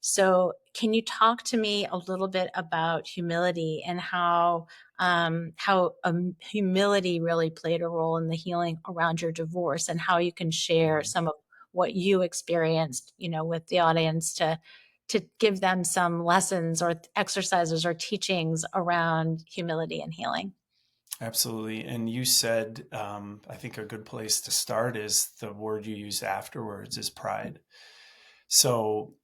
So, can you talk to me a little bit about humility and how humility really played a role in the healing around your divorce, and how you can share Mhm. some of what you experienced, with the audience to give them some lessons or exercises or teachings around humility and healing? Absolutely. And you said, I think a good place to start is the word you used afterwards is pride. So,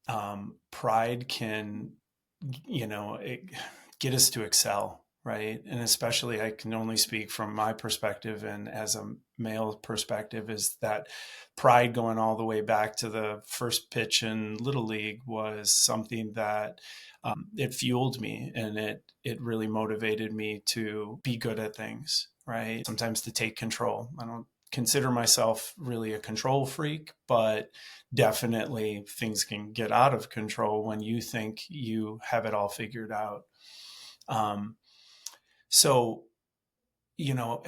pride can, it, get us to excel, right? And especially, I can only speak from my perspective and as a male perspective, is that pride going all the way back to the first pitch in Little League was something that it fueled me, and it really motivated me to be good at things, right? Sometimes to take control. I don't consider myself really a control freak, but definitely things can get out of control when you think you have it all figured out. Um, so, you know,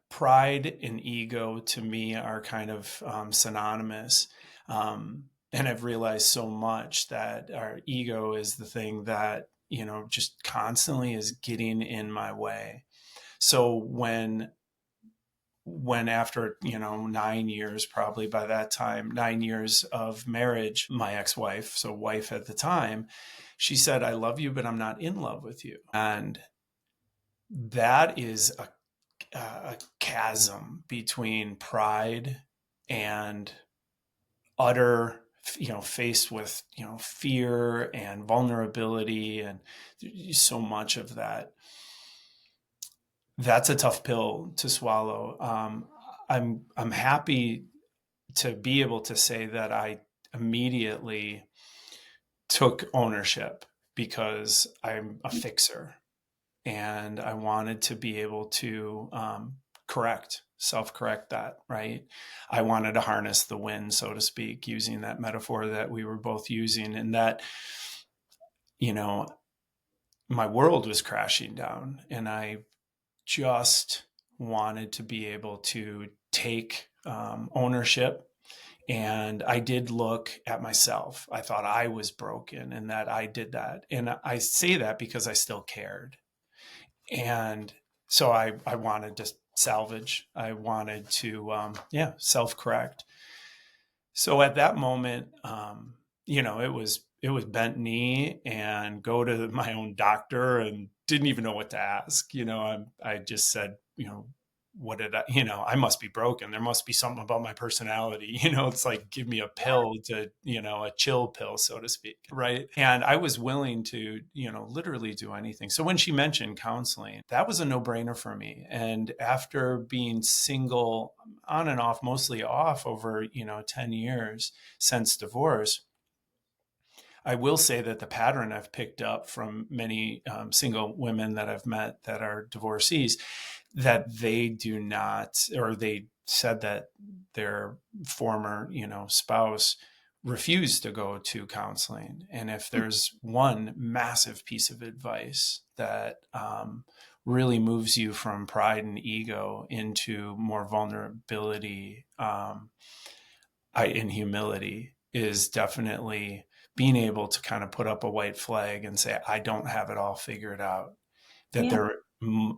pride and ego to me are kind of synonymous. And I've realized so much that our ego is the thing that, just constantly is getting in my way. So when after 9 years, probably by that time, 9 years of marriage, my ex-wife, so wife at the time, she said, I love you, but I'm not in love with you. And that is a chasm between pride and utter, faced with fear and vulnerability and so much of that. That's a tough pill to swallow. I'm happy to be able to say that I immediately took ownership because I'm a fixer, and I wanted to be able to self correct that, right? I wanted to harness the wind, so to speak, using that metaphor that we were both using, and that, you know, my world was crashing down, and I just wanted to be able to take ownership. And I did look at myself. I thought I was broken and that I did that. And I say that because I still cared. And so I wanted to salvage. I wanted to, self correct. So at that moment, it was bent knee and go to my own doctor, and didn't even know what to ask. I just said, what did I must be broken. There must be something about my personality. It's like, give me a pill to, a chill pill, so to speak. Right. And I was willing to, literally do anything. So when she mentioned counseling, that was a no brainer for me. And after being single on and off, mostly off over, 10 years since divorce, I will say that the pattern I've picked up from many single women that I've met that are divorcees, that they do not, or they said that their former, spouse refused to go to counseling. And if there's one massive piece of advice that really moves you from pride and ego into more vulnerability, in humility, is definitely being able to kind of put up a white flag and say, I don't have it all figured out, that Yeah.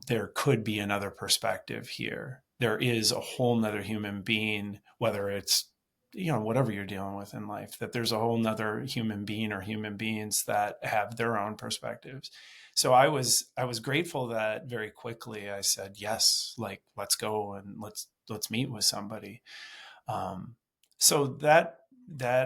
there could be another perspective here. There is a whole nother human being, whether it's, whatever you're dealing with in life, that there's a whole nother human being or human beings that have their own perspectives. So I was grateful that very quickly I said, yes, like, let's go and let's meet with somebody. Um, so that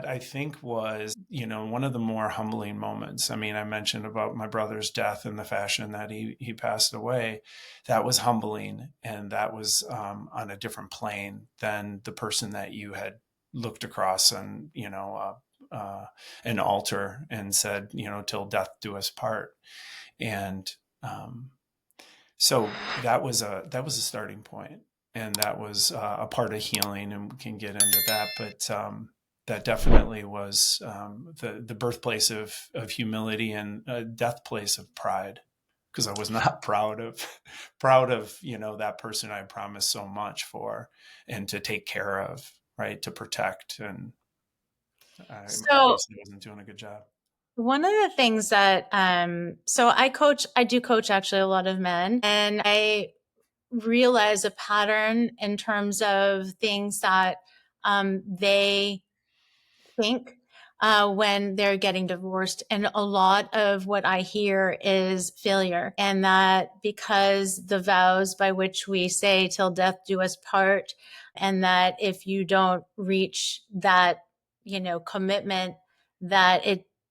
I think was, one of the more humbling moments. I mean, I mentioned about my brother's death and the fashion that he passed away. That was humbling, and that was on a different plane than the person that you had looked across and, an altar and said, till death do us part. And um, so that was a starting point, and that was a part of healing, and we can get into that. But that definitely was the birthplace of humility and a death place of pride, because I was not proud of that person I promised so much for and to take care of, right, to protect, and I So obviously wasn't doing a good job. One of the things that, so I do coach actually a lot of men, and I realize a pattern in terms of things that they think when they're getting divorced. And a lot of what I hear is failure. And that because the vows by which we say, till death do us part, and that if you don't reach that, commitment, that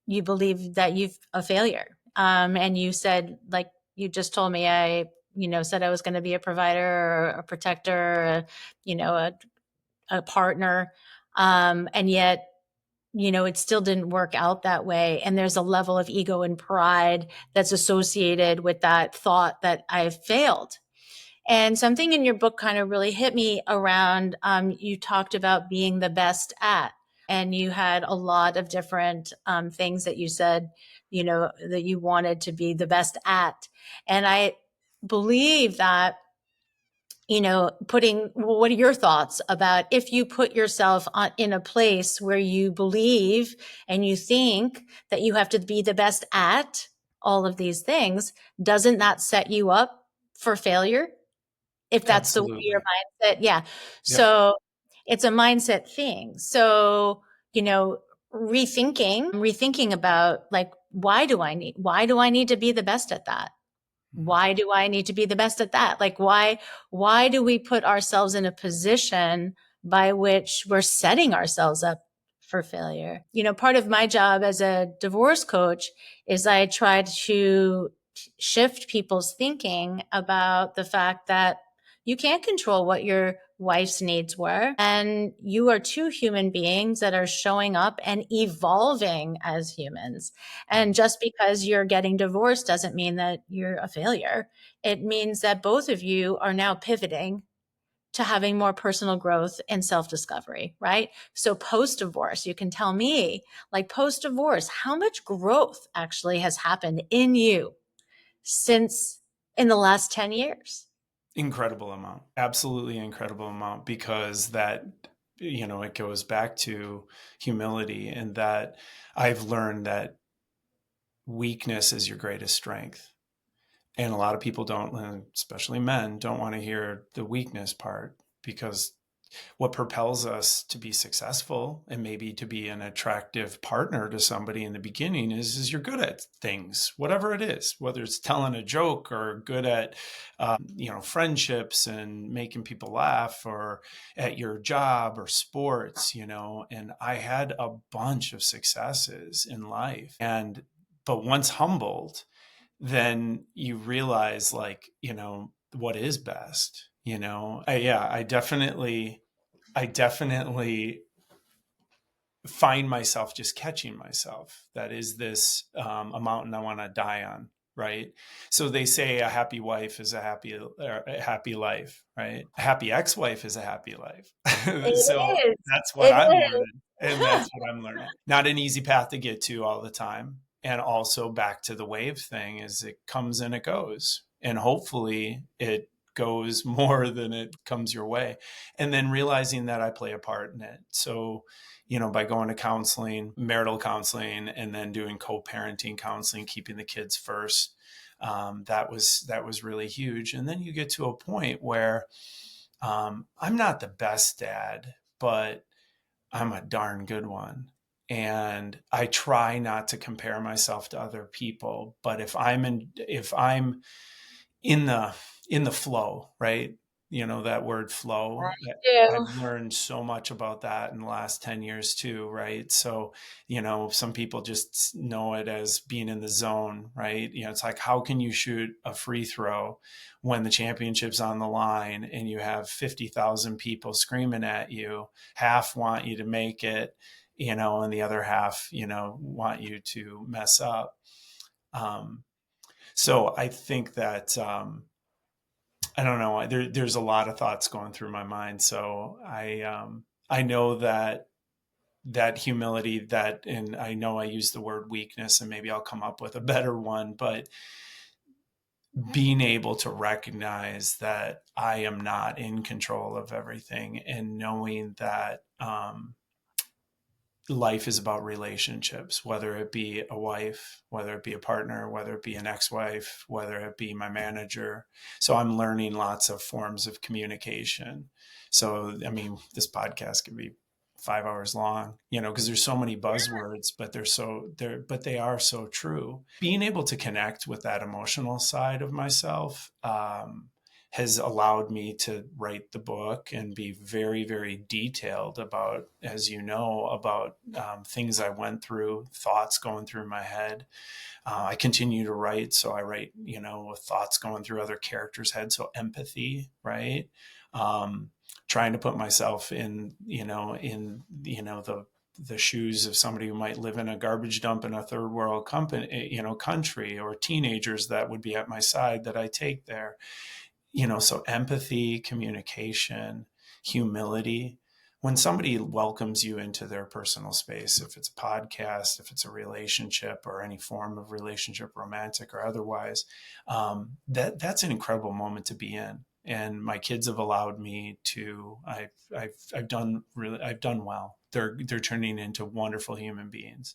you believe that you've a failure. And you said, like, you just told me, said I was going to be a provider or a protector, or a partner. And yet, it still didn't work out that way. And there's a level of ego and pride that's associated with that thought that I've failed. And something in your book kind of really hit me around, you talked about being the best at, and you had a lot of different things that you said, that you wanted to be the best at. And I believe that, what are your thoughts about if you put yourself in a place where you believe and you think that you have to be the best at all of these things, doesn't that set you up for failure? If that's the way your Absolutely. mindset, yeah. Yep. So it's a mindset thing. So, rethinking about, like, why do I need to be the best at that? Mhm. Why do I need to be the best at that? Like, why do we put ourselves in a position by which we're setting ourselves up for failure? Part of my job as a divorce coach is I try to shift people's thinking about the fact that you can't control what your wife's needs were. And you are two human beings that are showing up and evolving as humans. And Mhm. just because you're getting divorced doesn't mean that you're a failure. It means that both of you are now pivoting to having more personal growth and self discovery, right? So, post divorce, you can tell me, like, post divorce, how much growth actually has happened in you since in the last 10 years? Incredible amount, absolutely incredible amount, because that, it goes back to humility, and that I've learned that weakness is your greatest strength. And a lot of people don't, especially men, don't want to hear the weakness part, because what propels us to be successful and maybe to be an attractive partner to somebody in the beginning is you're good at things, whatever it is, whether it's telling a joke or good at friendships and making people laugh, or at your job or sports. And I had a bunch of successes in life, but once humbled, then you realize, like, what is best. Yeah, I definitely find myself just catching myself. That is this a mountain I want to die on, right? So they say a happy wife is a happy life, right? A happy ex-wife is a happy life. It So is. that's what It I'm is. learning. And that's what I'm learning. Not an easy path to get to all the time. And also, back to the wave thing, is it comes and it goes. And hopefully it goes more than it comes your way. And then realizing that I play a part in it. So, by going to counseling, marital counseling, and then doing co-parenting counseling, keeping the kids first, that was really huge. And then you get to a point where I'm not the best dad, but I'm a darn good one. And I try not to compare myself to other people. But if I'm in the flow, right? That word flow. I've Do. learned so much about that in the last 10 years too, right? So, some people just know it as being in the zone, right? It's like, how can you shoot a free throw when the championship's on the line and you have 50,000 people screaming at you? Half want you to make it, and the other half, want you to mess up. Um, so I think that, I don't know. There's a lot of thoughts going through my mind. So I know that humility, and I know I use the word weakness, and maybe I'll come up with a better one, but being able to recognize that I am not in control of everything, and knowing that, life is about relationships, whether it be a wife, whether it be a partner, whether it be an ex-wife, whether it be my manager. So I'm learning lots of forms of communication. So, I mean, this podcast could be 5 hours long, because there's so many buzzwords, but but they are so true. Being able to connect with that emotional side of myself, has allowed me to write the book and be very, very detailed about, as you know, about things I went through, thoughts going through my head. I continue to write. So I write, with thoughts going through other characters' heads. So empathy, right? Trying to put myself in the shoes of somebody who might live in a garbage dump in a third world country, or teenagers that would be at my side that I take there. So empathy, communication, humility. When somebody welcomes you into their personal space, if it's a podcast, if it's a relationship or any form of relationship, romantic or otherwise, that's an incredible moment to be in. And my kids have allowed me to. I've done well. They're turning into wonderful human beings.